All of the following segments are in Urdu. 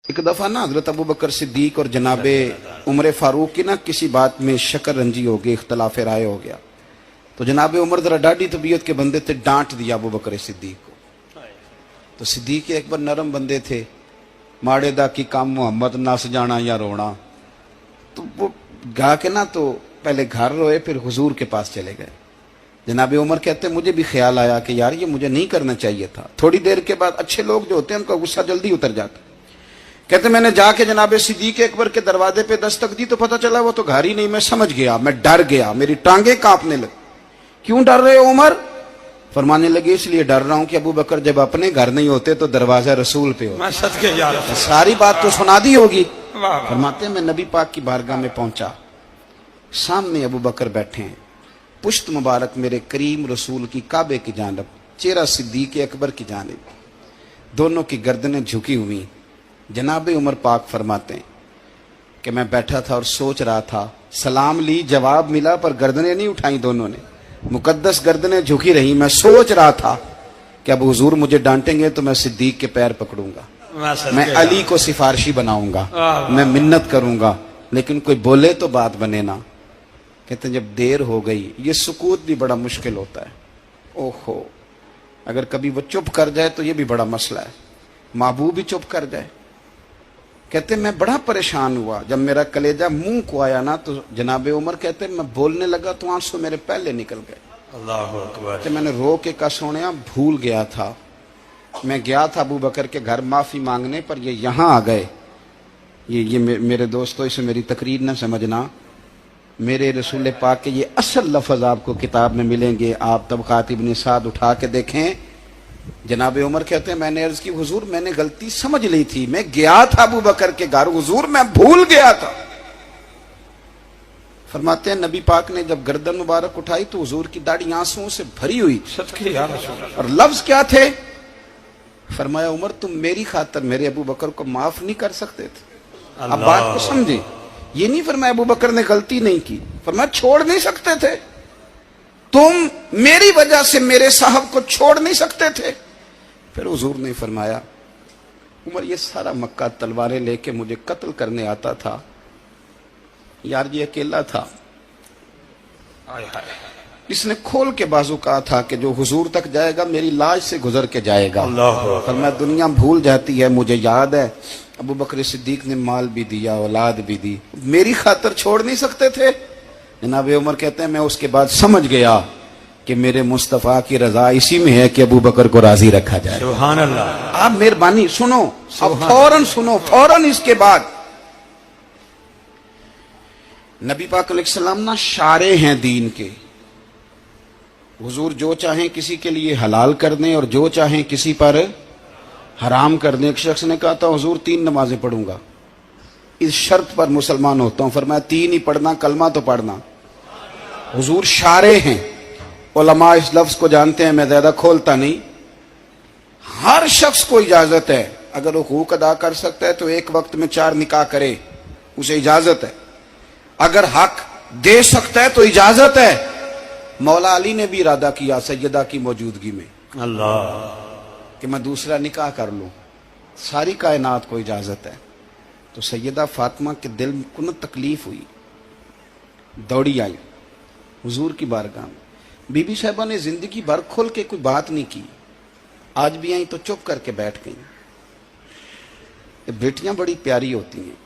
ایک دفعہ نا حضرت ابو بکر صدیق اور جناب عمر فاروق کی نا کسی بات میں شکر رنجی ہو گئی، اختلاف رائے ہو گیا، تو جناب عمر ذرا ڈاڈی طبیعت کے بندے تھے، ڈانٹ دیا ابو بکر صدیق کو۔ تو صدیق اکبر نرم بندے تھے، ماڑے دا کی کام محمد نس جانا یا رونا، تو وہ گا کے نا تو پہلے گھر روئے، پھر حضور کے پاس چلے گئے۔ جناب عمر کہتے مجھے بھی خیال آیا کہ یار یہ مجھے نہیں کرنا چاہیے تھا۔ تھوڑی دیر کے بعد اچھے لوگ جو ہوتے ہیں ان کا غصہ جلدی اتر جاتا ہے۔ کہتے میں نے جا کے جناب صدیق اکبر کے دروازے پہ دستک دی تو پتہ چلا وہ تو گھر ہی نہیں۔ میں سمجھ گیا، میں ڈر گیا، میری ٹانگیں کانپنے لگی۔ کیوں ڈر رہے ہو عمر؟ فرمانے لگے اس لیے ڈر رہا ہوں کہ ابو بکر جب اپنے گھر نہیں ہوتے تو دروازہ رسول پہ ہوتا۔ ساری بات تو سنا دی ہوگی۔ فرماتے ہیں میں نبی پاک کی بارگاہ میں پہنچا، سامنے ابو بکر بیٹھے ہیں، پشت مبارک میرے کریم رسول کی کعبے کی جانب، چہرہ صدیق اکبر کی جانب، دونوں کی گردنیں جھکی ہوئی۔ جناب عمر پاک فرماتے ہیں کہ میں بیٹھا تھا اور سوچ رہا تھا، سلام لی، جواب ملا، پر گردنیں نہیں اٹھائیں دونوں نے، مقدس گردنیں جھکی رہی۔ میں سوچ رہا تھا کہ اب حضور مجھے ڈانٹیں گے تو میں صدیق کے پیر پکڑوں گا، میں علی کو سفارشی بناؤں گا، میں منت کروں گا، لیکن کوئی بولے تو بات بنے نا۔ کہتے ہیں جب دیر ہو گئی، یہ سکوت بھی بڑا مشکل ہوتا ہے، اوہو اگر کبھی وہ چپ کر جائے تو یہ بھی بڑا مسئلہ ہے، محبوب بھی چپ کر جائے۔ کہتے میں بڑا پریشان ہوا، جب میرا کلیجہ منہ کو آیا نا تو جناب عمر کہتے میں بولنے لگا تو آنسو میرے پہلے نکل گئے۔ اللہ اکبر۔ کہ میں نے رو کے کہا سونیا بھول گیا تھا، میں گیا تھا ابو بکر کے گھر معافی مانگنے، پر یہ یہاں آ گئے۔ یہ میرے دوستو اسے میری تقریر نہ سمجھنا، میرے رسول پاک کے یہ اصل لفظ آپ کو کتاب میں ملیں گے، آپ طبقات ابن سعد اٹھا کے دیکھیں۔ جناب عمر کہتے ہیں میں نے عرض کی حضور میں نے غلطی سمجھ لی تھی، میں گیا تھا ابو بکر کے گھر حضور، میں بھول گیا تھا۔ فرماتے ہیں نبی پاک نے جب گردن مبارک اٹھائی تو حضور کی داڑھی آنسوؤں سے بھری ہوئی، اور لفظ کیا تھے؟ فرمایا عمر تم میری خاطر میرے ابو بکر کو معاف نہیں کر سکتے تھے؟ اب بات کو سمجھیں، یہ نہیں فرمایا ابو بکر نے غلطی نہیں کی، فرمایا چھوڑ نہیں سکتے تھے، تم میری وجہ سے میرے صاحب کو چھوڑ نہیں سکتے تھے۔ پھر حضور نے فرمایا عمر یہ سارا مکہ تلواریں لے کے مجھے قتل کرنے آتا تھا، یار یہ اکیلا تھا، اس نے کھول کے بازو کہا تھا کہ جو حضور تک جائے گا میری لاش سے گزر کے جائے گا۔ فرمایا دنیا بھول جاتی ہے، مجھے یاد ہے ابو بکر صدیق نے مال بھی دیا، اولاد بھی دی، میری خاطر چھوڑ نہیں سکتے تھے؟ جناب عمر کہتے ہیں میں اس کے بعد سمجھ گیا کہ میرے مصطفیٰ کی رضا اسی میں ہے کہ ابو بکر کو راضی رکھا جائے۔ سبحان اللہ۔ آپ مہربانی سنو، اب فوراً سنو، فوراً اس کے بعد نبی پاک علیہ السلام نا شارع ہیں دین کے، حضور جو چاہیں کسی کے لیے حلال کر دیں اور جو چاہیں کسی پر حرام کر دیں۔ ایک شخص نے کہا تھا حضور 3 نمازیں پڑھوں گا، اس شرط پر مسلمان ہوتا ہوں۔ فرمایا 3 ہی پڑھنا، کلمہ تو پڑھنا۔ حضور شارع ہیں، علماء اس لفظ کو جانتے ہیں، میں زیادہ کھولتا نہیں۔ ہر شخص کو اجازت ہے، اگر حقوق ادا کر سکتا ہے تو ایک وقت میں 4 نکاح کرے، اسے اجازت ہے۔ اگر حق دے سکتا ہے تو اجازت ہے۔ مولا علی نے بھی ارادہ کیا سیدہ کی موجودگی میں اللہ کہ میں دوسرا نکاح کر لوں، ساری کائنات کو اجازت ہے۔ تو سیدہ فاطمہ کے دل کو نہ تکلیف ہوئی، دوڑی آئی حضور کی بارگاہ میں۔ بی بی صاحبہ نے زندگی بھر کھل کے کوئی بات نہیں کی، آج بھی آئیں تو چپ کر کے بیٹھ گئیں۔ بیٹیاں بڑی پیاری ہوتی ہیں،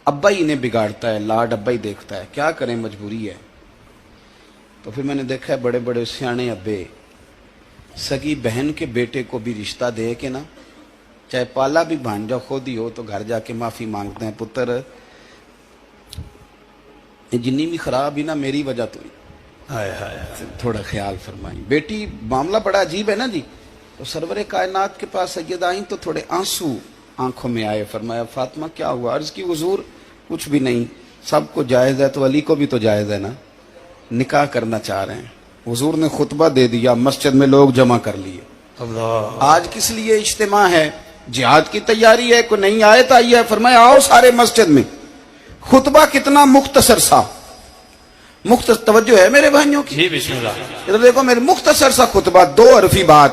ابا ہی انہیں بگاڑتا ہے، لاڈ ابا ہی دیکھتا ہے، کیا کریں مجبوری ہے۔ تو پھر میں نے دیکھا ہے بڑے بڑے سیانے ابے سگی بہن کے بیٹے کو بھی رشتہ دے کے نا، چاہے پالا بھی بھانجا خود ہی ہو، تو گھر جا کے معافی مانگتے ہیں، پتر جنی بھی خراب ہی نا میری وجہ تو ہی، تھوڑا خیال فرمائیں۔ بیٹی معاملہ بڑا عجیب ہے نا جی۔ تو سرور کائنات کے پاس سید آئیں تو تھوڑے آنسو آنکھوں میں آئے۔ فرمایا فاطمہ کیا ہوا؟ عرض کی حضور کچھ بھی نہیں، سب کو جائز ہے تو علی کو بھی تو جائز ہے نا، نکاح کرنا چاہ رہے ہیں۔ حضور نے خطبہ دے دیا، مسجد میں لوگ جمع کر لیے۔ آج کس لیے اجتماع ہے؟ جہاد کی تیاری ہے، کوئی نئی آیت آئی ہے؟ فرمایا آؤ سارے مسجد میں۔ خطبہ کتنا مختصر سا، توجہ ہے میرے بھائیوں کی؟ بسم اللہ۔ ادھر دیکھو میرے مختصر سا خطبہ، 2 حرفی بات،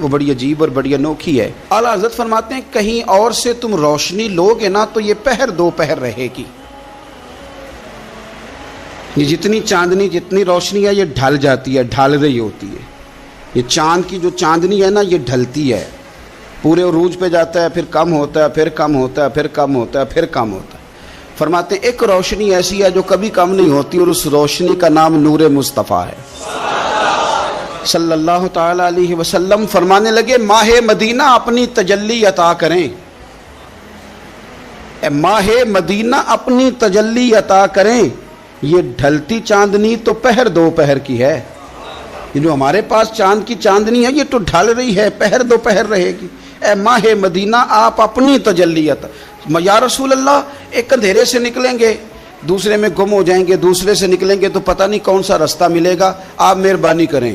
وہ بڑی عجیب اور بڑی انوکھی ہے۔ اعلیٰ حضرت فرماتے ہیں کہیں اور سے تم روشنی لوگے نا تو یہ پہر دو پہر رہے گی۔ یہ جتنی چاندنی جتنی روشنی ہے یہ ڈھل جاتی ہے، ڈھل رہی ہوتی ہے۔ یہ چاند کی جو چاندنی ہے نا یہ ڈھلتی ہے، پورے عروج پہ جاتا ہے، پھر کم ہوتا ہے، پھر کم ہوتا ہے، پھر کم ہوتا ہے، پھر کم ہوتا ہے۔ فرماتے ہیں ایک روشنی ایسی ہے جو کبھی کم نہیں ہوتی، اور اس روشنی کا نام نور مصطفیٰ ہے صلی اللہ تعالی علیہ وسلم۔ فرمانے لگے ماہ مدینہ اپنی تجلی عطا کریں، اے ماہ مدینہ اپنی تجلی عطا کریں، یہ ڈھلتی چاندنی تو پہر دو پہر کی ہے۔ یہ جو ہمارے پاس چاند کی چاندنی ہے یہ تو ڈھل رہی ہے، پہر دو پہر رہے گی۔ اے ماہ مدینہ آپ اپنی تجلی عطا، یا رسول اللہ ایک اندھیرے سے نکلیں گے دوسرے میں گم ہو جائیں گے، دوسرے سے نکلیں گے تو پتہ نہیں کون سا رستہ ملے گا، آپ مہربانی کریں،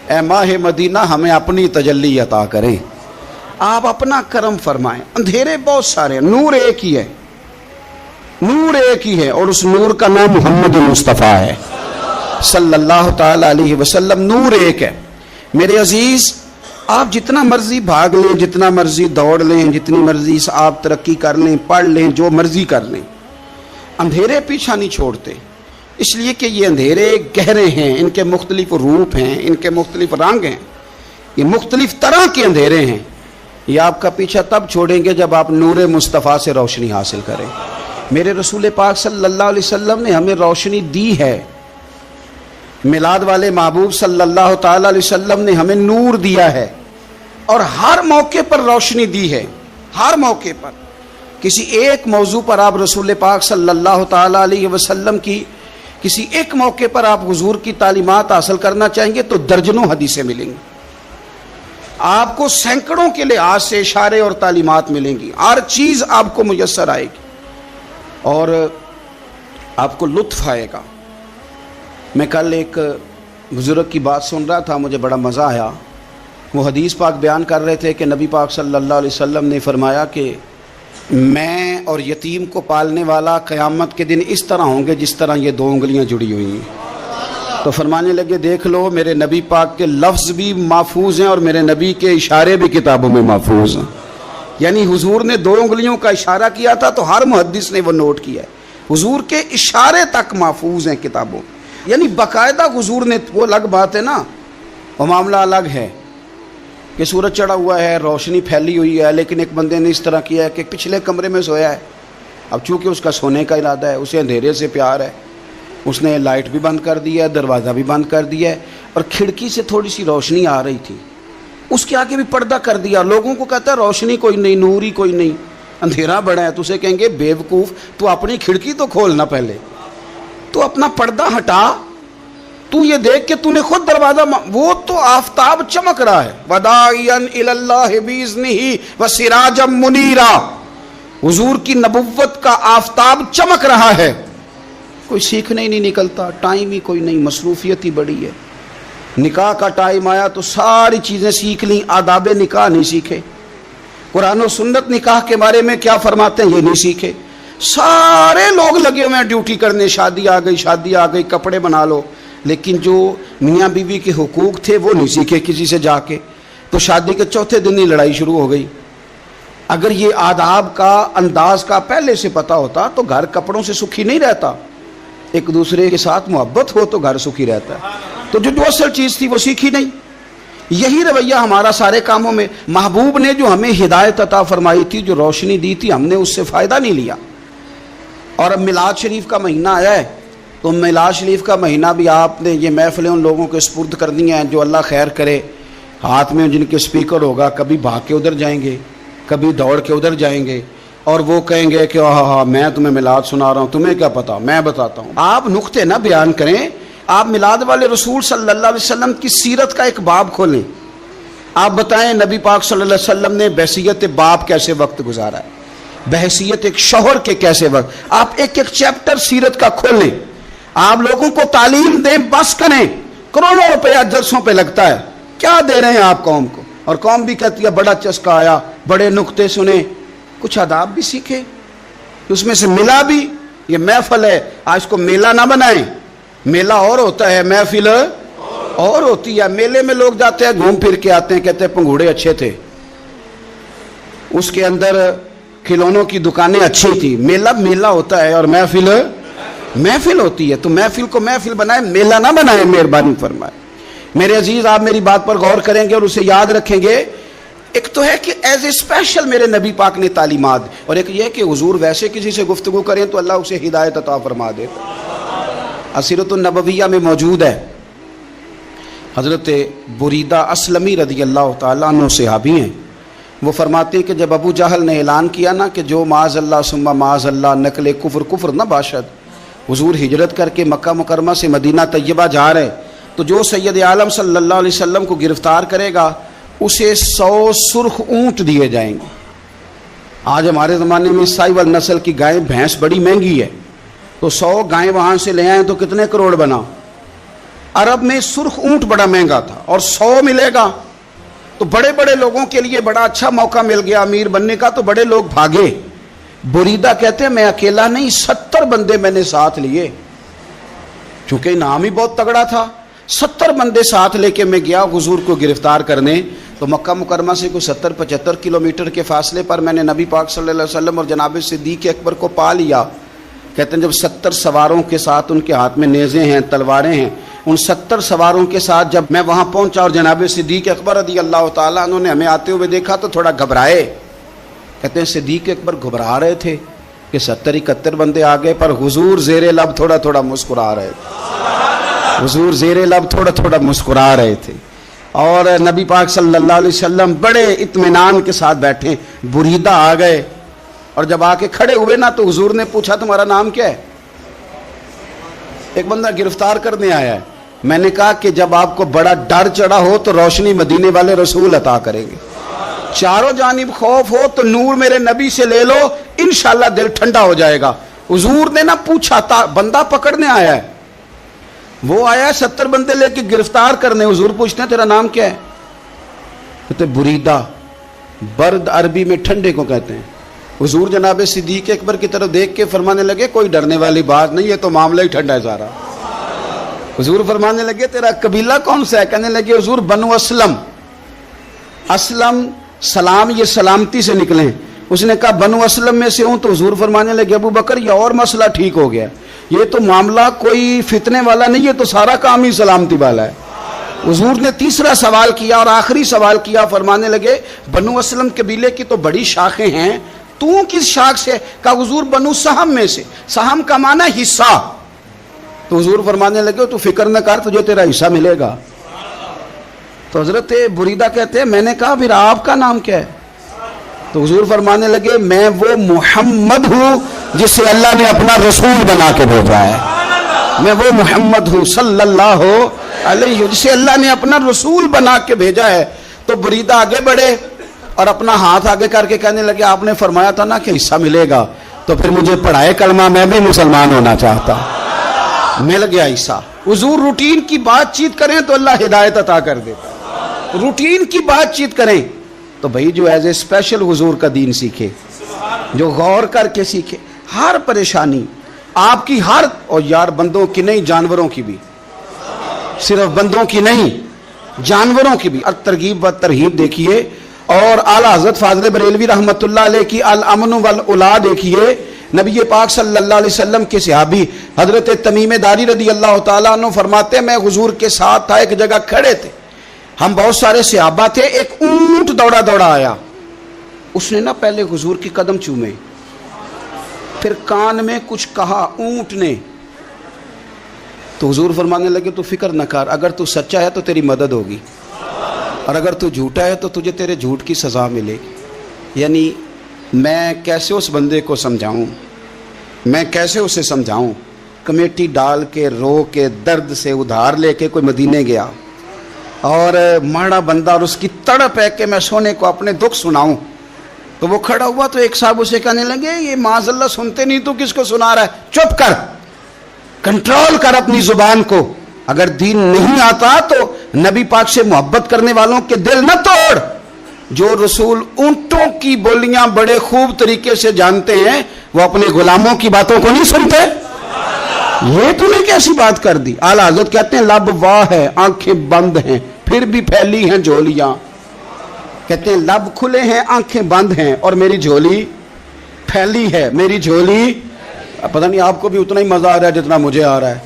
اے ماہ مدینہ ہمیں اپنی تجلی عطا کریں، آپ اپنا کرم فرمائیں۔ اندھیرے بہت سارے ہیں، نور ایک ہی ہے، نور ایک ہی ہے، اور اس نور کا نام محمد مصطفیٰ ہے صلی اللہ تعالی علیہ وسلم۔ نور ایک ہے میرے عزیز، آپ جتنا مرضی بھاگ لیں، جتنا مرضی دوڑ لیں، جتنی مرضی آپ ترقی کر لیں، پڑھ لیں، جو مرضی کر لیں، اندھیرے پیچھا نہیں چھوڑتے، اس لیے کہ یہ اندھیرے گہرے ہیں، ان کے مختلف روپ ہیں، ان کے مختلف رنگ ہیں، یہ مختلف طرح کے اندھیرے ہیں۔ یہ آپ کا پیچھا تب چھوڑیں گے جب آپ نور مصطفیٰ سے روشنی حاصل کریں۔ میرے رسول پاک صلی اللہ علیہ وسلم نے ہمیں روشنی دی ہے، میلاد والے محبوب صلی اللہ تعالی علیہ وسلم نے ہمیں نور دیا ہے، اور ہر موقع پر روشنی دی ہے، ہر موقع پر۔ کسی ایک موضوع پر آپ رسول پاک صلی اللہ تعالی علیہ وسلم کی کسی ایک موقع پر آپ حضور کی تعلیمات حاصل کرنا چاہیں گے تو درجنوں حدیثیں ملیں گی، آپ کو سینکڑوں کے لحاظ سے اشارے اور تعلیمات ملیں گی، ہر چیز آپ کو میسر آئے گی اور آپ کو لطف آئے گا۔ میں کل ایک بزرگ کی بات سن رہا تھا، مجھے بڑا مزہ آیا۔ وہ حدیث پاک بیان کر رہے تھے کہ نبی پاک صلی اللہ علیہ وسلم نے فرمایا کہ میں اور یتیم کو پالنے والا قیامت کے دن اس طرح ہوں گے جس طرح یہ دو انگلیاں جڑی ہوئی ہیں۔ تو فرمانے لگے دیکھ لو میرے نبی پاک کے لفظ بھی محفوظ ہیں اور میرے نبی کے اشارے بھی کتابوں میں محفوظ ہیں۔ یعنی حضور نے دو انگلیوں کا اشارہ کیا تھا تو ہر محدث نے وہ نوٹ کیا ہے، حضور کے اشارے تک محفوظ ہیں کتابوں، یعنی باقاعدہ حضور نے، وہ الگ بات ہے نا، وہ معاملہ الگ ہے کہ سورج چڑھا ہوا ہے، روشنی پھیلی ہوئی ہے، لیکن ایک بندے نے اس طرح کیا ہے کہ پچھلے کمرے میں سویا ہے، اب چونکہ اس کا سونے کا ارادہ ہے، اسے اندھیرے سے پیار ہے، اس نے لائٹ بھی بند کر دی ہے، دروازہ بھی بند کر دیا ہے، اور کھڑکی سے تھوڑی سی روشنی آ رہی تھی، اس کے آگے بھی پردہ کر دیا، لوگوں کو کہتا ہے روشنی کوئی نہیں، نور ہی کوئی نہیں، اندھیرا بڑا ہے، تو اسے کہیں گے بے وقوف، تو اپنی کھڑکی تو کھولنا پہلے، تو اپنا پردہ ہٹا، تو یہ دیکھ کہ تو نے خود دروازہ، وہ تو آفتاب چمک رہا ہے، وداعیا الی اللہ باذنہ وسراجا منیرا، حضور کی نبوت کا آفتاب چمک رہا ہے، کوئی سیکھنے ہی نہیں نکلتا، ٹائم ہی کوئی نہیں، مصروفیت ہی بڑی ہے۔ نکاح کا ٹائم آیا تو ساری چیزیں سیکھ لیں، آداب نکاح نہیں سیکھے، قرآن و سنت نکاح کے بارے میں کیا فرماتے ہیں یہ نہیں سیکھے، سارے لوگ لگے ہوئے ہیں ڈیوٹی کرنے، شادی آ گئی، شادی آ گئی، کپڑے بنا لو، لیکن جو میاں بیوی کے حقوق تھے وہ نہیں سیکھے کسی سے جا کے، تو شادی کے چوتھے دن ہی لڑائی شروع ہو گئی۔ اگر یہ آداب کا انداز کا پہلے سے پتہ ہوتا تو گھر کپڑوں سے سکھی نہیں رہتا، ایک دوسرے کے ساتھ محبت ہو تو گھر سکھی رہتا ہے، تو جو اصل چیز تھی وہ سیکھی نہیں۔ یہی رویہ ہمارا سارے کاموں میں، محبوب نے جو ہمیں ہدایت عطا فرمائی تھی، جو روشنی دی تھی، ہم نے اس سے فائدہ نہیں لیا۔ اور اب میلاد شریف کا مہینہ آیا ہے تو میلاد شریف کا مہینہ بھی آپ نے یہ محفلیں ان لوگوں کے سپرد کرنی ہیں جو اللہ خیر کرے، ہاتھ میں جن کے سپیکر ہوگا، کبھی بھاگ کے ادھر جائیں گے، کبھی دوڑ کے ادھر جائیں گے، اور وہ کہیں گے کہ ہاں میں تمہیں میلاد سنا رہا ہوں، تمہیں کیا پتا، میں بتاتا ہوں۔ آپ نقطے نہ بیان کریں، آپ میلاد والے رسول صلی اللہ علیہ وسلم کی سیرت کا ایک باب کھولیں، آپ بتائیں نبی پاک صلی اللہ علیہ وسلم نے بحیثیت باپ کیسے وقت گزارا ہے، بحیثیت ایک شوہر کے کیسے وقت، آپ ایک ایک چیپٹر سیرت کا کھولیں، آپ لوگوں کو تعلیم دیں، بس کریں، کروڑوں روپیہ جلسوں پہ لگتا ہے، کیا دے رہے ہیں آپ قوم کو، اور قوم بھی کہتی ہے بڑا چسکا آیا، بڑے نقطے سنے، کچھ آداب بھی سیکھے، اس میں سے ملا بھی، یہ محفل ہے، آج کو میلہ نہ بنائیں، میلہ اور ہوتا ہے، محفل اور ہوتی ہے. میلے میں لوگ جاتے ہیں, گھوم پھر کے آتے ہیں, کہتے ہیں پنگوڑے اچھے تھے, اس کے اندر کھلونوں کی دکانیں اچھی تھی. میلہ میلہ ہوتا ہے اور محفل محفل ہوتی ہے. تو محفل کو محفل بنائے, میلہ نہ بنائے, مہربانی فرمائے. میرے عزیز, آپ میری بات پر غور کریں گے اور اسے یاد رکھیں گے. ایک تو ہے کہ ایز اے اسپیشل میرے نبی پاک نے تعلیمات, اور ایک یہ کہ حضور ویسے کسی سے گفتگو کریں تو اللہ اسے ہدایت عطا فرما دے. سیرت النبویہ میں موجود ہے, حضرت بریدہ اسلمی رضی اللہ تعالیٰ عنہ صحابی ہیں, وہ فرماتے ہیں کہ جب ابو جہل نے اعلان کیا نا کہ جو معاذ اللہ ثم معاذ اللہ نقل کفر کفر نہ باشد, حضور ہجرت کر کے مکہ مکرمہ سے مدینہ طیبہ جا رہے, تو جو سید عالم صلی اللہ علیہ وسلم کو گرفتار کرے گا اسے 100 سرخ اونٹ دیے جائیں گے. آج ہمارے زمانے میں سائیول نسل کی گائے بھینس بڑی مہنگی ہے, تو 100 گائیں وہاں سے لے آئیں تو کتنے کروڑ بنا. عرب میں سرخ اونٹ بڑا مہنگا تھا, اور 100 ملے گا تو بڑے بڑے لوگوں کے لیے بڑا اچھا موقع مل گیا امیر بننے کا, تو بڑے لوگ بھاگے. بریدہ کہتے ہیں میں اکیلا نہیں, 70 بندے میں نے ساتھ لیے, چونکہ انعام ہی بہت تگڑا تھا. 70 بندے ساتھ لے کے میں گیا حضور کو گرفتار کرنے. تو مکہ مکرمہ سے کوئی 70-75 کلومیٹر کے فاصلے پر میں نے نبی پاک صلی اللہ علیہ وسلم اور جناب صدیق اکبر کو پا لیا. کہتے ہیں جب 70 سواروں کے ساتھ, ان کے ہاتھ میں نیزے ہیں, تلواریں ہیں, ان 70 سواروں کے ساتھ جب میں وہاں پہنچا اور جناب صدیق اکبر رضی اللہ تعالیٰ عنہ نے ہمیں آتے ہوئے دیکھا تو تھوڑا گھبرائے. کہتے ہیں صدیق اکبر گھبرا رہے تھے کہ 70-71 بندے آ گئے, پر حضور زیر لب تھوڑا تھوڑا مسکرا رہے تھے. حضور زیر لب تھوڑا تھوڑا مسکرا رہے تھے, اور نبی پاک صلی اللہ علیہ وسلم بڑے اطمینان کے ساتھ بیٹھے. بریدہ آ گئے, اور جب آ کے کھڑے ہوئے نا تو حضور نے پوچھا تمہارا نام کیا ہے؟ ایک بندہ گرفتار کرنے آیا ہے. میں نے کہا کہ جب آپ کو بڑا ڈر چڑھا ہو تو روشنی مدینے والے رسول عطا کریں گے, چاروں جانب خوف ہو تو نور میرے نبی سے لے لو, انشاءاللہ دل ٹھنڈا ہو جائے گا. حضور نے نہ پوچھا تھا, بندہ پکڑنے آیا ہے, وہ آیا ہے 70 بندے لے کے گرفتار کرنے. حضور پوچھتے ہیں تیرا نام کیا ہے؟ کہتے بریدہ, برد عربی میں ٹھنڈے کو کہتے ہیں. حضور جناب صدیق اکبر کی طرف دیکھ کے فرمانے لگے کوئی ڈرنے والی بات نہیں ہے, تو معاملہ ہی ٹھنڈا ہے سارا. حضور فرمانے لگے تیرا قبیلہ کون سا ہے؟ کہنے لگے حضور بنو اسلم. اسلم سلام, یہ سلامتی سے نکلے. اس نے کہا بنو اسلم میں سے ہوں. تو حضور فرمانے لگے ابو بکر یہ اور مسئلہ ٹھیک ہو گیا, یہ تو معاملہ کوئی فتنے والا نہیں ہے, تو سارا کام ہی سلامتی والا ہے. حضور نے تیسرا سوال کیا اور آخری سوال کیا, فرمانے لگے بنو اسلم قبیلے کی تو بڑی شاخیں ہیں, تو کس شاخ سے؟ کہا حضور بنو سہم میں سے. سہم کا معنی حصہ. تو حضور فرمانے لگے تو فکر نہ کر, تجھے تیرا حصہ ملے گا. تو حضرت بریدہ کہتے ہیں میں نے کہا پھر آپ کا نام کیا ہے؟ تو حضور فرمانے لگے میں وہ محمد ہوں جسے اللہ نے اپنا رسول بنا کے بھیجا ہے. میں وہ محمد ہوں صلی اللہ علیہ جسے اللہ نے اپنا رسول بنا کے بھیجا ہے. تو بریدہ آگے بڑھے اور اپنا ہاتھ آگے کر کے کہنے لگے آپ نے فرمایا تھا نا کہ حصہ ملے گا, تو پھر مجھے پڑھائے کلمہ, میں بھی مسلمان ہونا چاہتا. مل گیا حصہ. حضور روٹین کی بات چیت کریں تو اللہ ہدایت عطا کر دیتا. روٹین کی بات چیت کریں تو بھائی جو ایز اے اسپیشل حضور کا دین سیکھے, جو غور کر کے سیکھے. ہر پریشانی آپ کی, ہر, اور یار بندوں کی نہیں جانوروں کی بھی, صرف بندوں کی نہیں جانوروں کی بھی. ترغیب و ترہیب دیکھیے, اور اعلیٰ حضرت فاضل بریلوی رحمۃ اللہ علیہ کی الامن والاولا دیکھیے. نبی پاک صلی اللہ علیہ وسلم کے صحابی حضرت تمیم داری رضی اللہ تعالیٰ عنہ فرماتے ہیں میں حضور کے ساتھ تھا, ایک جگہ کھڑے تھے, ہم بہت سارے صحابہ تھے. ایک اونٹ دوڑا دوڑا آیا, اس نے نا پہلے حضور کی قدم چومے, پھر کان میں کچھ کہا اونٹ نے. تو حضور فرمانے لگے تو فکر نہ کر, اگر تو سچا ہے تو تیری مدد ہوگی, اور اگر تو جھوٹا ہے تو تجھے تیرے جھوٹ کی سزا ملے گی. یعنی میں کیسے اس بندے کو سمجھاؤں, میں کیسے اسے سمجھاؤں. کمیٹی ڈال کے رو کے درد سے ادھار لے کے کوئی مدینے گیا, اور ماڑا بندہ, اور اس کی تڑپ ہے کہ میں سونے کو اپنے دکھ سناؤں. تو وہ کھڑا ہوا تو ایک صاحب اسے کہنے لگے یہ معاذ اللہ سنتے نہیں تو کس کو سنا رہا ہے؟ چپ کر, کنٹرول کر اپنی زبان کو. اگر دین نہیں آتا تو نبی پاک سے محبت کرنے والوں کے دل نہ توڑ. جو رسول اونٹوں کی بولیاں بڑے خوب طریقے سے جانتے ہیں وہ اپنے غلاموں کی باتوں کو نہیں سنتے. یہ تو نے کیسی بات کر دی؟ اعلیٰ حضرت کہتے ہیں لب واہ ہے آنکھیں بند ہیں پھر بھی پھیلی ہیں جھولیاں. کہتے ہیں لب کھلے ہیں آنکھیں بند ہیں اور میری جھولی پھیلی ہے. میری جھولی پتہ نہیں آپ کو بھی اتنا ہی مزہ آ رہا ہے جتنا مجھے آ رہا ہے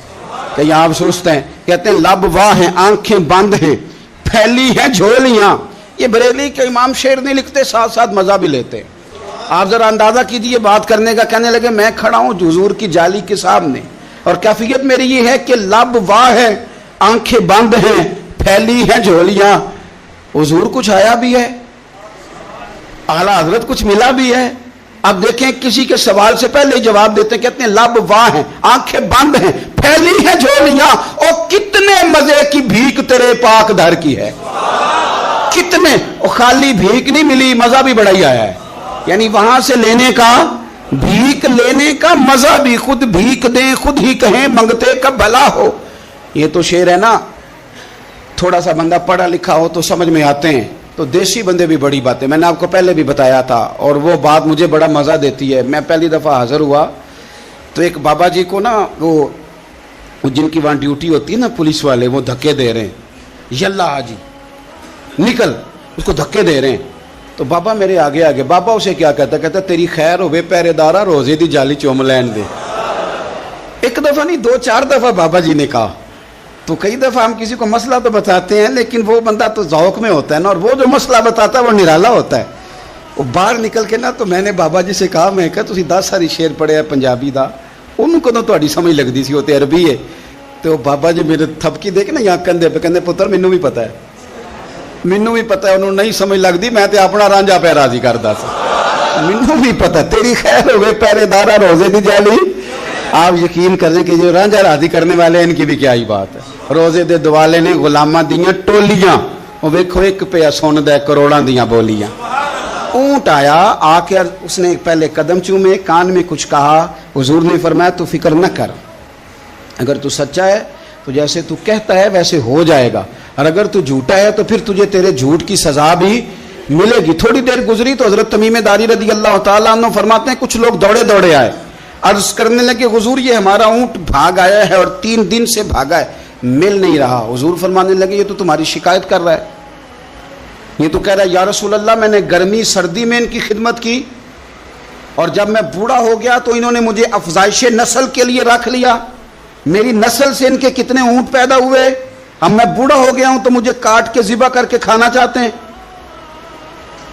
کہ یہاں آپ سوچتے ہیں. کہتے ہیں لب واہ ہیں آنکھیں بند ہیں پھیلی ہیں جھولیاں. یہ بریلی کے امام شعر نہیں لکھتے ساتھ ساتھ مزہ بھی لیتے. آپ ذرا اندازہ کیجئے بات کرنے کا. کہنے لگے میں کھڑا ہوں حضور کی جالی کے سامنے اور کیفیت میری یہ ہے کہ لب واہ ہے آنکھیں بند ہیں پھیلی ہیں جھولیاں. حضور کچھ آیا بھی ہے, اعلیٰ حضرت کچھ ملا بھی ہے. اب دیکھیں کسی کے سوال سے پہلے جواب دیتے ہیں. کہتے ہیں لب واہ ہیں آنکھیں بند ہیں پھیلی ہیں جھولیاں اور کتنے مزے کی بھیک تیرے پاک در کی ہے. کتنے, اور خالی بھیک نہیں ملی مزہ بھی بڑا ہی آیا ہے. یعنی وہاں سے لینے کا, بھیک لینے کا مزہ بھی, خود بھیک دیں خود ہی کہیں منگتے کا بھلا ہو. یہ تو شعر ہے نا, تھوڑا سا بندہ پڑھا لکھا ہو تو سمجھ میں آتے ہیں. تو دیسی بندے بھی بڑی باتیں, میں نے آپ کو پہلے بھی بتایا تھا اور وہ بات مجھے بڑا مزہ دیتی ہے. میں پہلی دفعہ حاضر ہوا تو ایک بابا جی کو نا وہ جن کی وہاں ڈیوٹی ہوتی ہے نا پولیس والے, وہ دھکے دے رہے ہیں, یلا حاجی نکل, اس کو دھکے دے رہے ہیں. تو بابا میرے آگے آگے, بابا اسے کیا کہتا, کہتا تیری خیر ہوئے پہرے دارا روزے دی جالی چوم لین دے. ایک دفعہ نہیں 2-4 دفعہ بابا جی نے کہا. تو کئی دفعہ ہم کسی کو مسئلہ تو بتاتے ہیں لیکن وہ بندہ تو ذوق میں ہوتا ہے نا, اور وہ جو مسئلہ بتاتا ہے وہ نرالا ہوتا ہے. وہ باہر نکل کے نا تو میں نے بابا جی سے کہا, میں کہا تسی 10 ساری شعر پڑھے ہیں پنجابی دا, ان کو تو تہاڈی سمجھ لگدی سی, وہ تے عربی ہے. تو بابا جی میرے تھپکی دے کے نا یہاں کندھے پہ, کہندے پتر مینوں بھی پتہ ہے, مینوں بھی پتہ ہے. انہوں نہیں سمجھ لگدی, میں تے اپنا رانجھا پہ راضی کردا سا. مینوں بھی پتہ تیری خیر ہوئے پہرے دارا روزے دی جالی. آپ یقین کریں کہ جو رانجھا راضی کرنے والے ان کی بھی کیا ہی بات ہے. روزے دے دوالے نے غلاماں دیاں ٹولیاں, وہ ویکھو ایک پیا سن دے کروڑاں دیاں بولیاں. اونٹ آیا, آ کے اس نے پہلے قدم چومے, کان میں کچھ کہا. حضور نے فرمایا تو فکر نہ کر, اگر تو سچا ہے تو جیسے تو کہتا ہے ویسے ہو جائے گا, اور اگر تو جھوٹا ہے تو پھر تجھے تیرے جھوٹ کی سزا بھی ملے گی. تھوڑی دیر گزری تو حضرت تمیم داری رضی اللہ تعالیٰ عنہ فرماتے ہیں کچھ لوگ دوڑے دوڑے آئے, عرض کرنے لگے حضور یہ ہمارا اونٹ بھاگ آیا ہے اور 3 دن سے بھاگا ہے, مل نہیں رہا. حضور فرمانے لگے یہ تو تمہاری شکایت کر رہا ہے, یہ تو کہہ رہا ہے یا رسول اللہ میں نے گرمی سردی میں ان کی خدمت کی اور جب میں بوڑھا ہو گیا تو انہوں نے مجھے افزائش نسل کے لیے رکھ لیا. میری نسل سے ان کے کتنے اونٹ پیدا ہوئے, اب میں بوڑھا ہو گیا ہوں تو مجھے کاٹ کے ذبح کر کے کھانا چاہتے ہیں.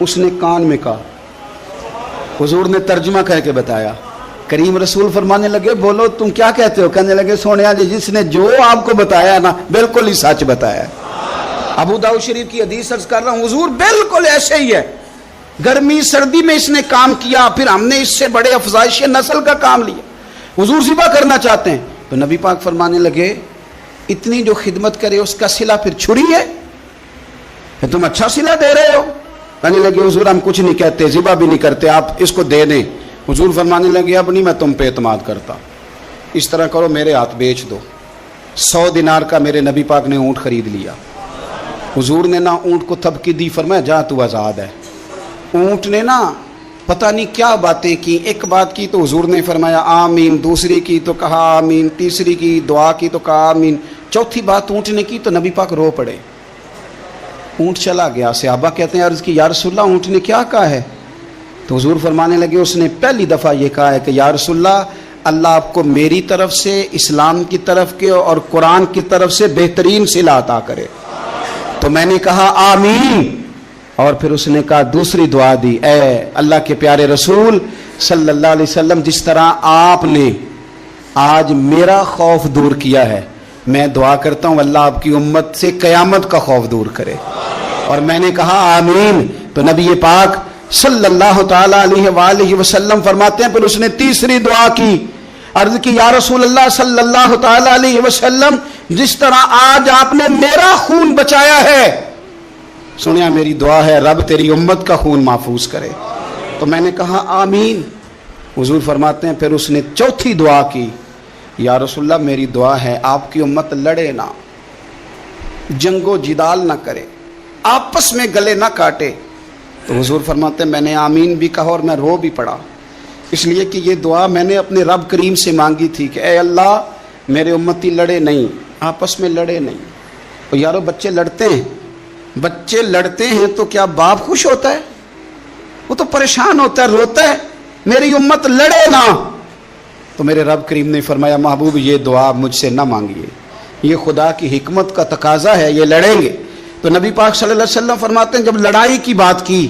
اس نے کان میں کہا, حضور نے ترجمہ کر کے بتایا. کریم رسول فرمانے لگے بولو تم کیا کہتے ہو؟ کہنے لگے سونیا جی جس نے جو آپ کو بتایا نا بالکل ہی سچ بتایا. ابو داؤد شریف کی حدیث عرض کر رہا ہوں, حضور بالکل ایسے ہی ہے, گرمی سردی میں اس نے کام کیا, پھر ہم نے اس سے بڑے افزائش نسل کا کام لیا, حضور ذبح کرنا چاہتے ہیں. تو نبی پاک فرمانے لگے اتنی جو خدمت کرے اس کا صلہ پھر چھری ہے, کہ تم اچھا صلہ دے رہے ہو. کہنے لگے حضور ہم کچھ نہیں کہتے, ذبح بھی نہیں کرتے, آپ اس کو دے دیں. حضور فرمانے لگے اب نہیں میں تم پہ اعتماد کرتا, اس طرح کرو میرے ہاتھ بیچ دو. 100 دینار کا میرے نبی پاک نے اونٹ خرید لیا. حضور نے نا اونٹ کو تھپکی دی, فرمایا جا تو آزاد ہے. اونٹ نے نا پتہ نہیں کیا باتیں کی, ایک بات کی تو حضور نے فرمایا آمین, دوسری کی تو کہا آمین, تیسری کی دعا کی تو کہا آمین, چوتھی بات اونٹ نے کی تو نبی پاک رو پڑے. اونٹ چلا گیا. صحابہ کہتے ہیں عرض کی یا رسول اللہ اونٹ نے کیا کہا ہے؟ تو حضور فرمانے لگے اس نے پہلی دفعہ یہ کہا ہے کہ یا رسول اللہ اللہ آپ کو میری طرف سے, اسلام کی طرف کے اور قرآن کی طرف سے بہترین صلہ عطا کرے. تو میں نے کہا آمین, اور پھر اس نے کہا دوسری دعا دی, اے اللہ کے پیارے رسول صلی اللہ علیہ وسلم جس طرح آپ نے آج میرا خوف دور کیا ہے, میں دعا کرتا ہوں اللہ آپ کی امت سے قیامت کا خوف دور کرے. اور میں نے کہا آمین. تو نبی پاک صلی اللہ تعالی علیہ وآلہ وسلم فرماتے ہیں پھر اس نے تیسری دعا کی, عرض کی یا رسول اللہ صلی اللہ تعالی علیہ وسلم جس طرح آج آپ نے میرا خون بچایا ہے, سنیا میری دعا ہے رب تیری امت کا خون محفوظ کرے. تو میں نے کہا آمین. حضور فرماتے ہیں پھر اس نے چوتھی دعا کی, یا رسول اللہ میری دعا ہے آپ کی امت لڑے نہ, جنگ و جدال نہ کرے, آپس میں گلے نہ کاٹے. تو حضور فرماتے ہیں میں نے آمین بھی کہا اور میں رو بھی پڑا, اس لیے کہ یہ دعا میں نے اپنے رب کریم سے مانگی تھی کہ اے اللہ میرے امتی لڑے نہیں، آپس میں لڑے نہیں۔ اور یارو بچے لڑتے ہیں، بچے لڑتے ہیں تو کیا باپ خوش ہوتا ہے؟ وہ تو پریشان ہوتا ہے، روتا ہے، میری امت لڑے نا۔ تو میرے رب کریم نے فرمایا محبوب یہ دعا مجھ سے نہ مانگیے، یہ خدا کی حکمت کا تقاضا ہے، یہ لڑیں گے۔ تو نبی پاک صلی اللہ علیہ وسلم فرماتے ہیں جب لڑائی کی بات کی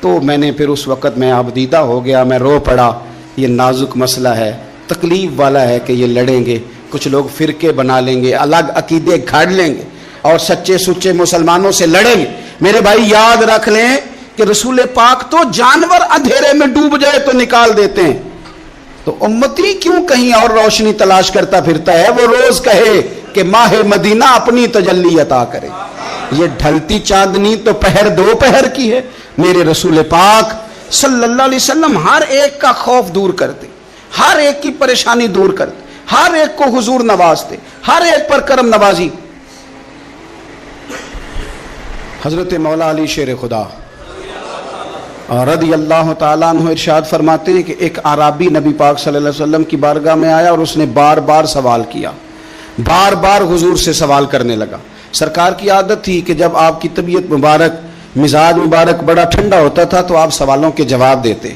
تو میں نے پھر اس وقت میں آبدیدہ ہو گیا، میں رو پڑا، یہ نازک مسئلہ ہے، تکلیف والا ہے کہ یہ لڑیں گے، کچھ لوگ فرقے بنا لیں گے، الگ عقیدے گھڑ لیں گے اور سچے سچے مسلمانوں سے لڑیں گے۔ میرے بھائی یاد رکھ لیں کہ رسول پاک تو جانور اندھیرے میں ڈوب جائے تو نکال دیتے ہیں، تو امتی کیوں کہیں اور روشنی تلاش کرتا پھرتا ہے؟ وہ روز کہے کہ ماہ مدینہ اپنی تجلی عطا کرے۔ یہ ڈھلتی چاندنی تو پہر دو پہر کی ہے۔ میرے رسول پاک صلی اللہ علیہ وسلم ہر ایک کا خوف دور کرتے، ہر ایک کی پریشانی دور کرتے، ہر ایک کو حضور نوازتے، ہر ایک پر کرم نوازی۔ حضرت مولا علی شیر خدا رضی اللہ تعالیٰ عنہ ارشاد فرماتے ہیں کہ ایک اعرابی نبی پاک صلی اللہ علیہ وسلم کی بارگاہ میں آیا اور اس نے بار بار سوال کیا، بار بار حضور سے سوال کرنے لگا۔ سرکار کی عادت تھی کہ جب آپ کی طبیعت مبارک، مزاج مبارک بڑا ٹھنڈا ہوتا تھا تو آپ سوالوں کے جواب دیتے،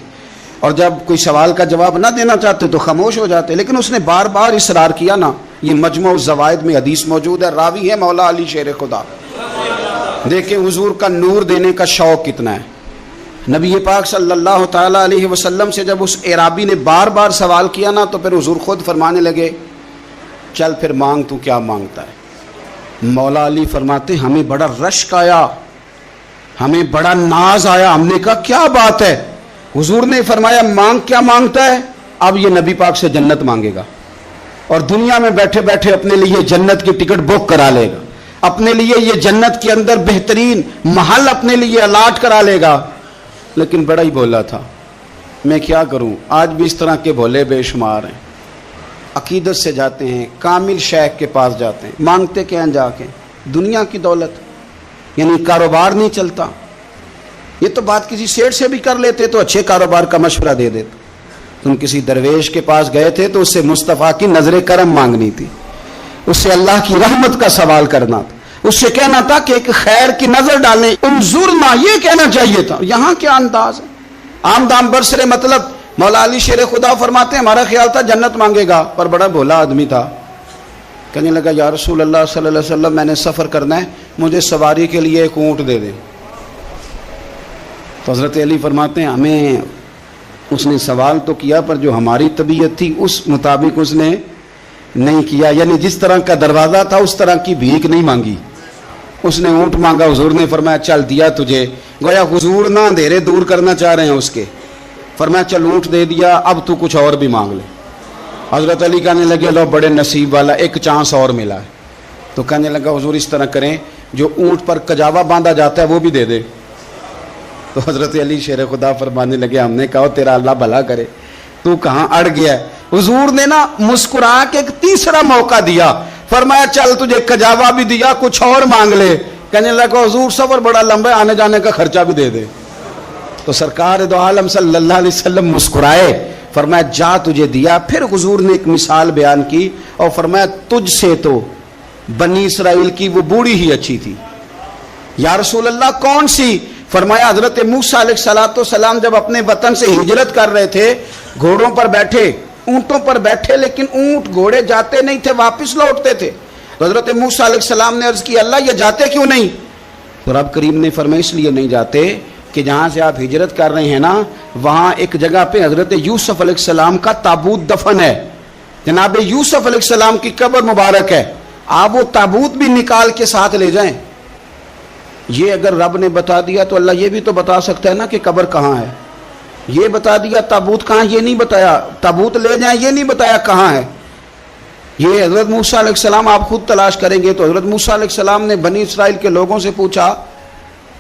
اور جب کوئی سوال کا جواب نہ دینا چاہتے تو خاموش ہو جاتے، لیکن اس نے بار بار اصرار کیا نا۔ یہ مجموع الزوائد میں حدیث موجود ہے، راوی ہے مولا علی شیر خدا۔ دیکھیں حضور کا نور دینے کا شوق کتنا ہے۔ نبی پاک صلی اللہ تعالیٰ علیہ وسلم سے جب اس اعرابی نے بار بار سوال کیا نا تو پھر حضور خود فرمانے لگے چل پھر مانگ، تو کیا مانگتا ہے؟ مولا علی فرماتے ہمیں بڑا رشک آیا، ہمیں بڑا ناز آیا، ہم نے کہا کیا بات ہے؟ حضور نے فرمایا مانگ، کیا مانگتا ہے؟ اب یہ نبی پاک سے جنت مانگے گا، اور دنیا میں بیٹھے بیٹھے اپنے لیے جنت کی ٹکٹ بک کرا لے گا، اپنے لیے یہ جنت کے اندر بہترین محل اپنے لیے الاٹ کرا لے گا۔ لیکن بڑا ہی بولا تھا، میں کیا کروں، آج بھی اس طرح کے بھولے بے شمار ہیں۔ عقیدت سے جاتے ہیں، کامل شیخ کے پاس جاتے ہیں، مانگتے کیا ہیں جا کے؟ دنیا کی دولت، یعنی کاروبار نہیں چلتا۔ یہ تو بات کسی سیٹ سے بھی کر لیتے تو اچھے کاروبار کا مشورہ دے دیتے۔ تم کسی درویش کے پاس گئے تھے تو اس سے مصطفیٰ کی نظر کرم مانگنی تھی، اس سے اللہ کی رحمت کا سوال کرنا تھا، اس سے کہنا تھا کہ ایک خیر کی نظر ڈالیں، انظرنا، یہ کہنا چاہیے تھا۔ یہاں کیا انداز ہے، عام دام برسرے مطلب۔ مولا علی شیر خدا فرماتے ہیں ہمارا خیال تھا جنت مانگے گا، پر بڑا بھولا آدمی تھا، کہنے لگا یا رسول اللہ صلی اللہ علیہ وسلم میں نے سفر کرنا ہے، مجھے سواری کے لیے ایک اونٹ دے دیں۔ تو حضرت علی فرماتے ہیں ہمیں اس نے سوال تو کیا پر جو ہماری طبیعت تھی اس مطابق اس نے نہیں کیا، یعنی جس طرح کا دروازہ تھا اس طرح کی بھیک نہیں مانگی۔ اس نے اونٹ مانگا، حضور نے فرمایا چل دیا تجھے، گویا حضور نہ اندھیرے دور کرنا چاہ رہے ہیں اس کے، فرمایا چل اونٹ دے دیا، اب تو کچھ اور بھی مانگ لے۔ حضرت علی کہنے لگے لو بڑے نصیب والا، ایک چانس اور ملا ہے۔ تو کہنے لگا حضور اس طرح کریں جو اونٹ پر کجاوا باندھا جاتا ہے وہ بھی دے دے۔ تو حضرت علی شیر خدا فرمانے لگے ہم نے کہا تیرا اللہ بھلا کرے، تو کہاں اڑ گیا ہے؟ حضور نے نا مسکرا کے ایک تیسرا موقع دیا، فرمایا چل تجھے کجاوا بھی دیا، کچھ اور مانگ لے۔ کہنے لگا حضور سفر بڑا لمبا ہے، آنے جانے کا خرچہ بھی دے دے۔ تو سرکار دو عالم صلی اللہ علیہ وسلم مسکرائے، فرمایا جا تجھے دیا۔ پھر حضور نے ایک مثال بیان کی اور فرمایا تجھ سے تو بنی اسرائیل کی وہ بوڑھی ہی اچھی تھی۔ یا رسول اللہ کون سی؟ فرمایا حضرت موسیٰ علیہ السلام جب اپنے وطن سے ہجرت کر رہے تھے، گھوڑوں پر بیٹھے، اونٹوں پر بیٹھے، لیکن اونٹ گھوڑے جاتے نہیں تھے، واپس لوٹتے تھے۔ تو حضرت موسیٰ علیہ السلام نے عرض کی اللہ یہ جاتے کیوں نہیں؟ تو رب کریم نے فرمایا اس لیے نہیں جاتے کہ جہاں سے آپ ہجرت کر رہے ہیں نا وہاں ایک جگہ پہ حضرت یوسف علیہ السلام کا تابوت دفن ہے، جناب یوسف علیہ السلام کی قبر مبارک ہے، آپ وہ تابوت بھی نکال کے ساتھ لے جائیں۔ یہ اگر رب نے بتا دیا تو اللہ یہ بھی تو بتا سکتا ہے نا کہ قبر کہاں ہے۔ یہ بتا دیا تابوت کہاں، یہ نہیں بتایا، تابوت لے جائیں یہ نہیں بتایا کہاں ہے۔ یہ حضرت موسیٰ علیہ السلام آپ خود تلاش کریں گے تو حضرت موسیٰ علیہ السلام نے بنی اسرائیل کے لوگوں سے پوچھا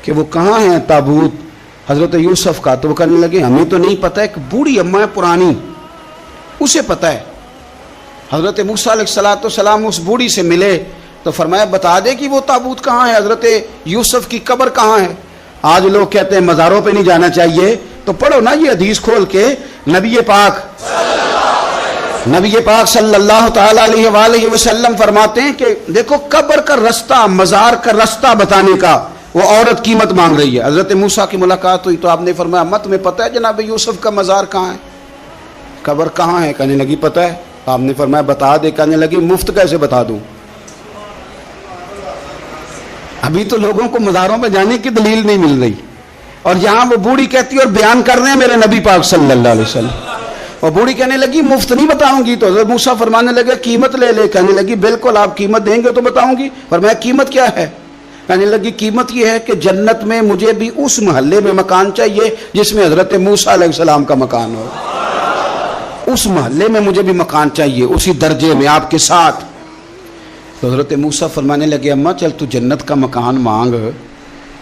کہ وہ کہاں ہیں تابوت حضرت یوسف کا، تو وہ کہنے لگے ہمیں تو نہیں پتہ، ایک بوڑھی اماں ہے پرانی اسے پتہ ہے۔ حضرت موسیٰ علیہ السلام اس بوڑھی سے ملے تو فرمایا بتا دے کہ وہ تابوت کہاں ہے، حضرت یوسف کی قبر کہاں ہے۔ آج لوگ کہتے ہیں مزاروں پہ نہیں جانا چاہیے، تو پڑھو نا یہ حدیث کھول کے، نبی پاک نبی پاک صلی اللہ تعالی علیہ وآلہ وسلم فرماتے ہیں کہ دیکھو قبر کا رستہ، مزار کا رستہ بتانے کا وہ عورت قیمت مانگ رہی ہے. حضرت موسیٰ کی ملاقات ہوئی تو آپ نے فرمایا امت تمہیں پتہ ہے جناب یوسف کا مزار کہاں ہے، قبر کہاں ہے؟ کہنے لگی پتہ ہے. آپ نے فرمایا بتا دے. کہنے لگی مفت کیسے بتا دوں؟ ابھی تو لوگوں کو مزاروں پہ جانے کی دلیل نہیں مل رہی، اور یہاں وہ بوڑھی کہتی ہے اور بیان کر رہے ہیں میرے نبی پاک صلی اللہ علیہ وسلم. اور بوڑھی کہنے لگی مفت نہیں بتاؤں گی. تو حضرت موسیٰ فرمانے لگے قیمت لے لے. کہنے لگی بالکل آپ قیمت دیں گے تو بتاؤں گی. فرمایا قیمت کیا ہے؟ کہنے لگی قیمت یہ ہے کہ جنت میں مجھے بھی اس محلے میں مکان چاہیے جس میں حضرت موسیٰ علیہ السلام کا مکان ہو. اس محلے میں مجھے بھی مکان چاہیے، اسی درجے میں آپ کے ساتھ. تو حضرت موسیٰ فرمانے لگے اماں چل تو جنت کا مکان مانگ،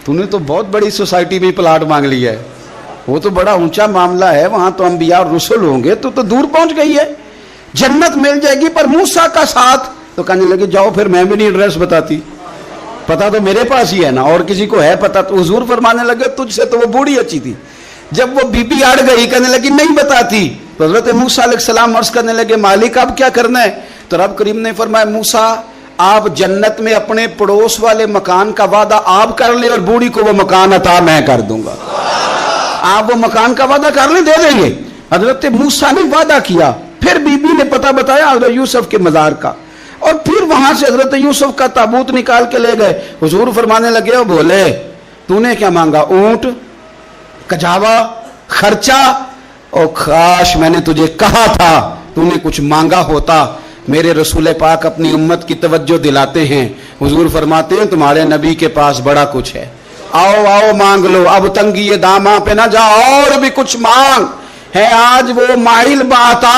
تو نے تو بہت بڑی سوسائٹی میں پلاٹ مانگ لیا ہے، وہ تو بڑا اونچا معاملہ ہے، وہاں تو انبیاء اور رسول ہوں گے، تو دور پہنچ گئی ہے، جنت مل جائے گی پر موسیٰ کا ساتھ. تو کہنے لگے جاؤ پھر میں بھی نہیں ایڈریس بتاتی، پتا تو میرے پاس ہی ہے نا، اور کسی کو ہے پتا؟ تو حضور فرمانے لگے تجھ سے تو وہ بوڑھی اچھی تھی. جب وہ بی بی اڑ گئی کہنے لگی نہیں بتاتی. تو حضرت موسیٰ علیہ السلام عرض کرنے لگے مالک اب کیا کرنا ہے؟ تو رب کریم نے فرمایا موسیٰ آپ جنت میں اپنے پڑوس والے مکان کا وعدہ آپ کر لیں اور بوڑھی کو وہ مکان عطا میں کر دوں گا. آپ وہ مکان کا وعدہ کر لیں، دے دیں گے. حضرت موسیٰ نے وعدہ کیا، پھر بی بی نے پتہ بتایا حضرت یوسف کے مزار کا، اور پھر وہاں سے حضرت یوسف کا تابوت نکال کے لے گئے. حضور فرمانے لگے او بولے تو نے کیا مانگا؟ اونٹ، کجاوا، خرچہ؟ او کاش میں نے تجھے کہا تھا تو نے کچھ مانگا ہوتا. میرے رسول پاک اپنی امت کی توجہ دلاتے ہیں. حضور فرماتے ہیں تمہارے نبی کے پاس بڑا کچھ ہے، آؤ آؤ مانگ لو، اب تنگی داماں پہ نہ جا، اور بھی کچھ مانگ ہے. آج وہ مائل باتا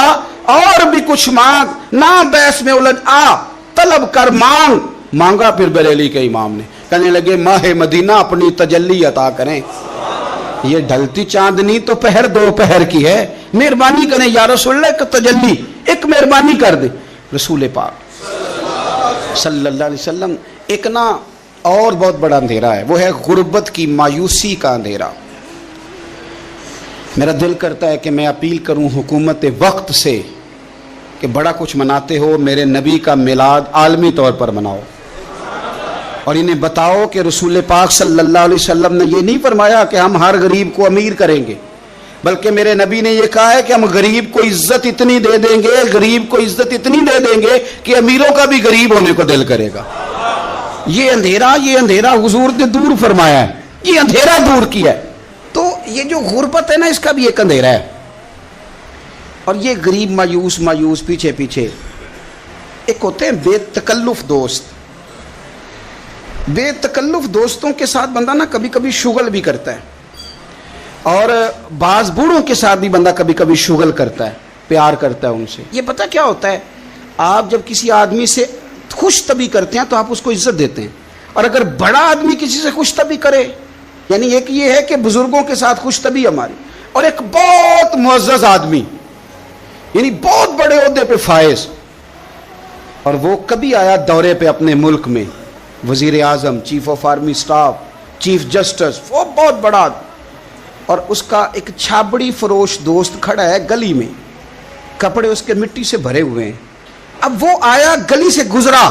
اور بھی کچھ مانگ، نہ بحث میں الجھ آ، طلب کر مانگ. مانگا پھر بریلی کے امام نے. کہنے لگے ماہ مدینہ اپنی تجلی عطا کریں. یہ ڈھلتی چاندنی تو پہر دو پہر کی ہے، مہربانی کریں یا رسول اللہ ایک تجلی، ایک مہربانی کر دیں. رسول پاک صلی اللہ علیہ وسلم ایک نا اور بہت بڑا اندھیرا ہے، وہ ہے غربت کی مایوسی کا اندھیرا. میرا دل کرتا ہے کہ میں اپیل کروں حکومت وقت سے کہ بڑا کچھ مناتے ہو، میرے نبی کا میلاد عالمی طور پر مناؤ، اور انہیں بتاؤ کہ رسول پاک صلی اللہ علیہ وسلم نے یہ نہیں فرمایا کہ ہم ہر غریب کو امیر کریں گے، بلکہ میرے نبی نے یہ کہا ہے کہ ہم غریب کو عزت اتنی دے دیں گے، غریب کو عزت اتنی دے دیں گے کہ امیروں کا بھی غریب ہونے کو دل کرے گا. یہ اندھیرا حضور نے دور فرمایا ہے، یہ اندھیرا دور کیا ہے. تو یہ جو غربت ہے نا اس کا بھی ایک اندھیرا ہے. اور یہ غریب مایوس پیچھے ایک ہوتے ہیں بے تکلف دوست. بے تکلف دوستوں کے ساتھ بندہ نا کبھی کبھی شغل بھی کرتا ہے، اور بعض بوڑھوں کے ساتھ بھی بندہ کبھی کبھی شغل کرتا ہے، پیار کرتا ہے ان سے. یہ پتہ کیا ہوتا ہے، آپ جب کسی آدمی سے خوش طبی کرتے ہیں تو آپ اس کو عزت دیتے ہیں، اور اگر بڑا آدمی کسی سے خوش طبی کرے، یعنی ایک یہ ہے کہ بزرگوں کے ساتھ خوش طبی ہماری، اور ایک بہت معزز آدمی یعنی بہت بڑے عہدے پہ فائز، اور وہ کبھی آیا دورے پہ اپنے ملک میں، وزیر اعظم، chief of army staff, chief justice, وہ بہت بڑا، اور اس کا ایک چھابڑی فروش دوست کھڑا ہے گلی میں، کپڑے اس کے مٹی سے بھرے ہوئے ہیں. اب وہ آیا گلی سے گزرا،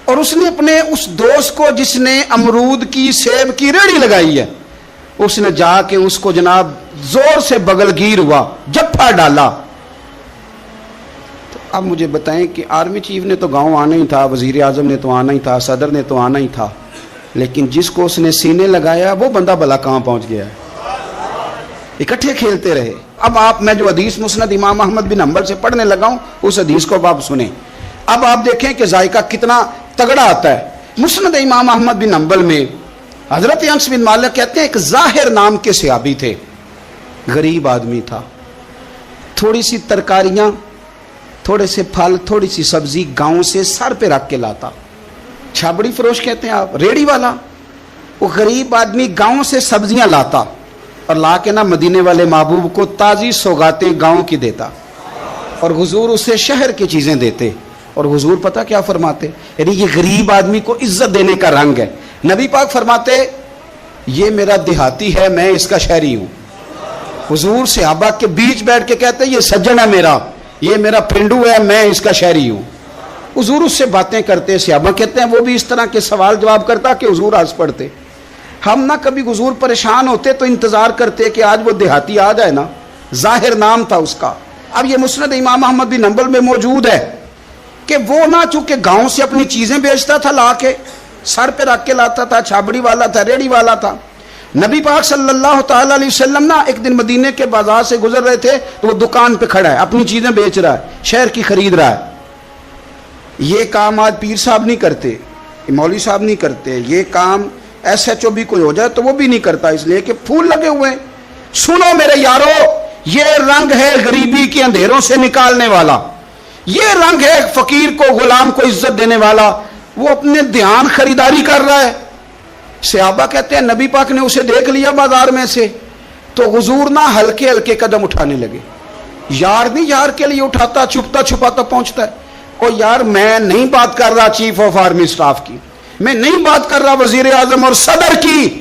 اور اس نے اپنے اس دوست کو جس نے امرود کی سیب کی ریڑھی لگائی ہے، اس نے جا کے اس کو جناب زور سے بغل گیر ہوا، جپھا ڈالا. تو اب مجھے بتائیں کہ آرمی چیف نے تو گاؤں آنا ہی تھا، وزیر اعظم نے تو آنا ہی تھا، صدر نے تو آنا ہی تھا، لیکن جس کو اس نے سینے لگایا وہ بندہ بھلا کہاں پہنچ گیا ہے. اکٹھے کھیلتے رہے. اب میں جو حدیث مسند امام احمد بن حنبل سے پڑھنے لگا ہوں اس حدیث کو آپ سنیں. اب آپ دیکھیں کہ ذائقہ کتنا تگڑا آتا ہے. مسند امام احمد بن حنبل میں حضرت انس بن مالک کہتے ہیں ایک ظاہر نام کے صحابی تھے، غریب آدمی تھا، تھوڑی سی ترکاریاں، تھوڑے سے پھل، تھوڑی سی سبزی گاؤں سے سر پہ رکھ کے لاتا. چھابڑی فروش کہتے ہیں آپ، ریڑھی والا. وہ غریب آدمی گاؤں سے سبزیاں لاتا اور لا کے نا مدینے والے محبوب کو تازی سوغاتیں گاؤں کی دیتا، اور حضور اسے شہر کی چیزیں دیتے. اور حضور پتہ کیا فرماتے، یعنی یہ غریب آدمی کو عزت دینے کا رنگ ہے. نبی پاک فرماتے یہ میرا دیہاتی ہے، میں اس کا شہری ہوں. حضور صحابہ کے بیچ بیٹھ کے کہتے یہ سجن ہے میرا، یہ میرا پنڈو ہے، میں اس کا شہری ہوں. حضور اس سے باتیں کرتے. صحابہ کہتے ہیں وہ بھی اس طرح کے سوال جواب کرتا کہ حضور ہنس پڑتے. ہم نہ کبھی حضور پریشان ہوتے تو انتظار کرتے کہ آج وہ دیہاتی آ جائے نا. ظاہر نام تھا اس کا. اب یہ مسند امام احمد بن حنبل میں موجود ہے کہ وہ نہ چونکہ گاؤں سے اپنی چیزیں بیچتا تھا، لا کے سر پہ رکھ کے لاتا تھا، چھابڑی والا تھا، ریڑی والا تھا. نبی پاک صلی اللہ تعالی علیہ وسلم نا ایک دن مدینے کے بازار سے گزر رہے تھے تو وہ دکان پہ کھڑا ہے، اپنی چیزیں بیچ رہا ہے، شہر کی خرید رہا ہے. یہ کام آج پیر صاحب نہیں کرتے، مولوی صاحب نہیں کرتے. یہ کام ایس ایچ او بھی کوئی ہو جائے تو وہ بھی نہیں کرتا، اس لیے کہ پھول لگے ہوئے ہیں. سنو میرے یارو، یہ رنگ ہے غریبی کے اندھیروں سے نکالنے والا. یہ رنگ ہے فقیر کو، غلام کو عزت دینے والا. وہ اپنے دھیان خریداری کر رہا ہے. صحابہ کہتے ہیں نبی پاک نے اسے دیکھ لیا بازار میں سے تو حضور نہ ہلکے ہلکے قدم اٹھانے لگے. یار نہیں یار کے لیے اٹھاتا، چھپتا چھپاتا پہنچتا ہے. او یار میں نہیں بات کر رہا چیف آف آرمی سٹاف کی، میں نہیں بات کر رہا وزیر اعظم اور صدر کی،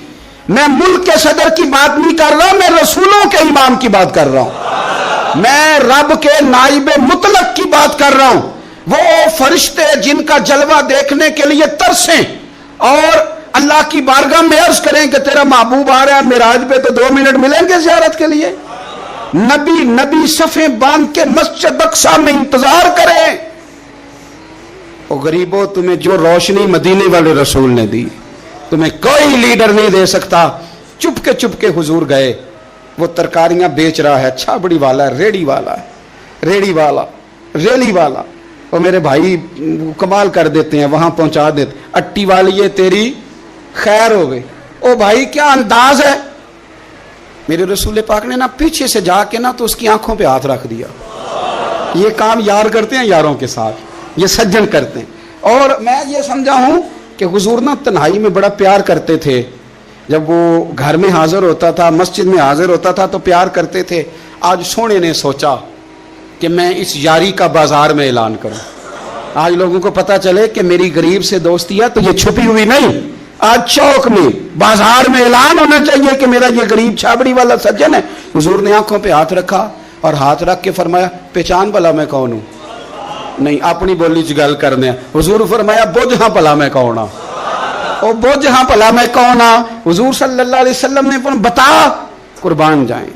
میں ملک کے صدر کی بات نہیں کر رہا، میں رسولوں کے امام کی بات کر رہا ہوں. میں رب کے نائب مطلق کی بات کر رہا ہوں. وہ فرشتے جن کا جلوہ دیکھنے کے لیے ترسیں اور اللہ کی بارگاہ میں عرض کریں کہ تیرا محبوب آ رہا ہے معراج پہ تو 2 منٹ ملیں گے زیارت کے لیے. نبی صفیں باندھ کے مسجد اقصی میں انتظار کریں. او غریبو، تمہیں جو روشنی مدینے والے رسول نے دی تمہیں کوئی لیڈر نہیں دے سکتا. چپ کے حضور گئے. وہ ترکاریاں بیچ رہا ہے، چھابڑی والا ہے، ریڑی والا ہے، ریلی والا. اور میرے بھائی کمال کر دیتے ہیں، وہاں پہنچا دیتے. اٹی والی یہ تیری خیر ہو گئی. او بھائی کیا انداز ہے. میرے رسول پاک نے نا پیچھے سے جا کے نا تو اس کی آنکھوں پہ ہاتھ رکھ دیا. یہ کام یار کرتے ہیں یاروں کے ساتھ، یہ سجن کرتے ہیں. اور میں یہ سمجھا ہوں کہ حضور نا تنہائی میں بڑا پیار کرتے تھے. جب وہ گھر میں حاضر ہوتا تھا، مسجد میں حاضر ہوتا تھا تو پیار کرتے تھے. آج سونے نے سوچا کہ میں اس یاری کا بازار میں اعلان کروں. آج لوگوں کو پتا چلے کہ میری غریب سے دوستی ہے تو یہ چھپی ہوئی نہیں. آج چوک میں، بازار میں اعلان ہونا چاہیے کہ میرا یہ غریب چھابڑی والا سجن ہے. حضور نے آنکھوں پہ ہاتھ رکھا اور ہاتھ رکھ کے فرمایا پہچان بھلا میں کون ہوں. نہیں اپنی بولی چ گل کرنے. حضور فرمایا بوجھ ہاں بھلا میں کون ہاں. او بوجھ ہاں بھلا میں کون ہاں. حضور صلی اللہ علیہ وسلم نے بتا، قربان جائیں.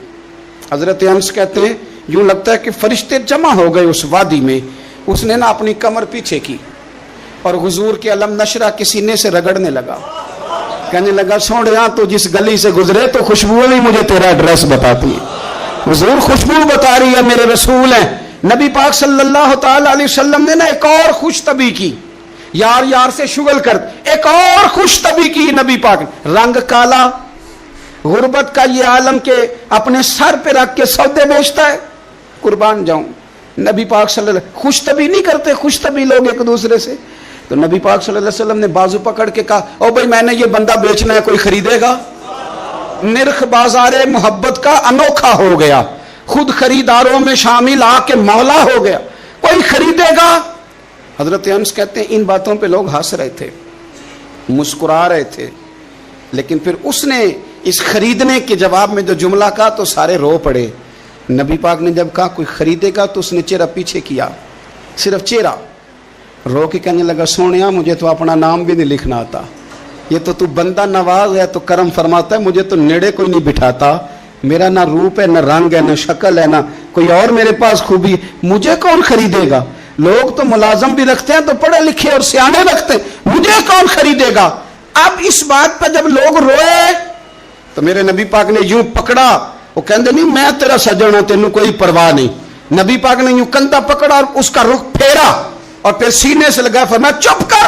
حضرت انس کہتے ہیں یوں لگتا ہے کہ فرشتے جمع ہو گئے اس وادی میں. اس نے نا اپنی کمر پیچھے کی اور حضور کے علم نشرہ کے سینے سے رگڑنے لگا. کہنے لگا سوڑیاں تو جس گلی سے گزرے تو خوشبو بھی مجھے تیرا ایڈریس بتاتی ہے. حضور خوشبو بتا رہی ہے، میرے رسول ہیں. نبی پاک صلی اللہ تعالی علیہ وسلم نے نا ایک اور خوش طبی کی. یار سے شغل کر ایک اور خوش طبی کی نبی پاک. رنگ کالا، غربت کا یہ عالم کے اپنے سر پہ رکھ کے سودے بیچتا ہے. قربان جاؤں. نبی پاک صلی اللہ علیہ وسلم خوش طبی نہیں کرتے، خوش طبی لوگ ایک دوسرے سے. تو نبی پاک صلی اللہ علیہ وسلم نے بازو پکڑ کے کہا او بھائی میں نے یہ بندہ بیچنا ہے، کوئی خریدے گا؟ نرخ بازار محبت کا انوکھا ہو گیا، خود خریداروں میں شامل آ کے مولا ہو گیا. کوئی خریدے گا؟ حضرت انس کہتے ہیں ان باتوں پہ لوگ ہنس رہے تھے، مسکرا رہے تھے. لیکن پھر اس نے اس خریدنے کے جواب میں جو جملہ کہا تو سارے رو پڑے. نبی پاک نے جب کہا کوئی خریدے گا تو اس نے چہرہ پیچھے کیا، صرف چہرہ. رو کے کہنے لگا سونیا مجھے تو اپنا نام بھی نہیں لکھنا آتا. یہ تو بندہ نواز ہے تو کرم فرماتا ہے، مجھے تو نیڑے کوئی نہیں بٹھاتا. میرا نہ روپ ہے، نہ رنگ ہے، نہ شکل ہے، نہ کوئی اور میرے پاس خوبی. مجھے کون خریدے گا؟ لوگ تو ملازم بھی رکھتے ہیں تو پڑھے لکھے اور سیانے رکھتے ہیں، مجھے کون خریدے گا؟ اب اس بات پہ جب لوگ روئے تو میرے نبی پاک نے یوں پکڑا. وہ کہندے نہیں میں تیرا سجن ہوں، تینوں کوئی پرواہ نہیں. نبی پاک نے یوں کندھا پکڑا اور اس کا رخ پھیرا اور پھر سینے سے لگا. فرمایا چپ کر،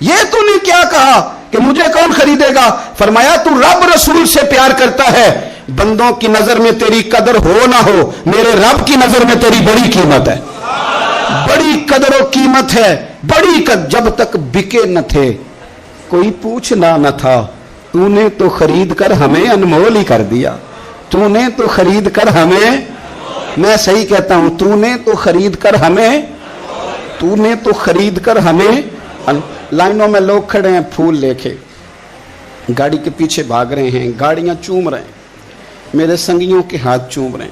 یہ تو نے کیا کہا کہ مجھے کون خریدے گا؟ فرمایا تو رب رسول سے پیار کرتا ہے، بندوں کی نظر میں تیری قدر ہو نہ ہو، میرے رب کی نظر میں تیری بڑی قیمت ہے، بڑی قدر و قیمت ہے. بڑی جب تک بکے نہ تھے کوئی پوچھنا نہ تھا، تو نے تو خرید کر ہمیں انمول ہی کر دیا. تو نے تو خرید کر ہمیں، میں صحیح کہتا ہوں، تو نے تو خرید کر ہمیں، تو نے تو خرید کر ہمیں. لائنوں میں لوگ کھڑے ہیں پھول لے کے، گاڑی کے پیچھے بھاگ رہے ہیں، گاڑیاں چوم رہے ہیں، میرے سنگیوں کے ہاتھ چوم رہے ہیں.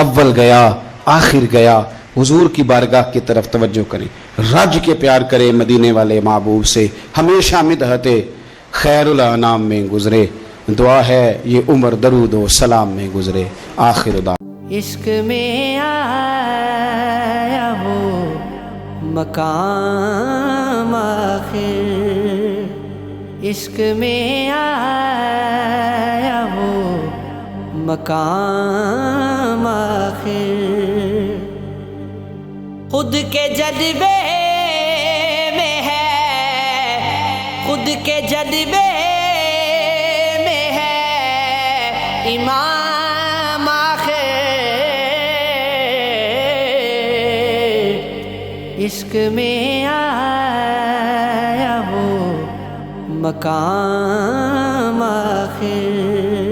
اول گیا آخر گیا، حضور کی بارگاہ کی طرف توجہ کریں، رج کے پیار کرے مدینے والے محبوب سے، ہمیشہ مدحت خیر الانام میں گزرے، دعا ہے یہ عمر درود و سلام میں گزرے۔ آخر دعا عشق میں آیا وہ مقام آخر، عشق میں آیا وہ مقام آخر، خود کے جذبے میں ہے، خود کے جذبے میں ہے امام آخر، عشق میں آیا وہ مقام آخر۔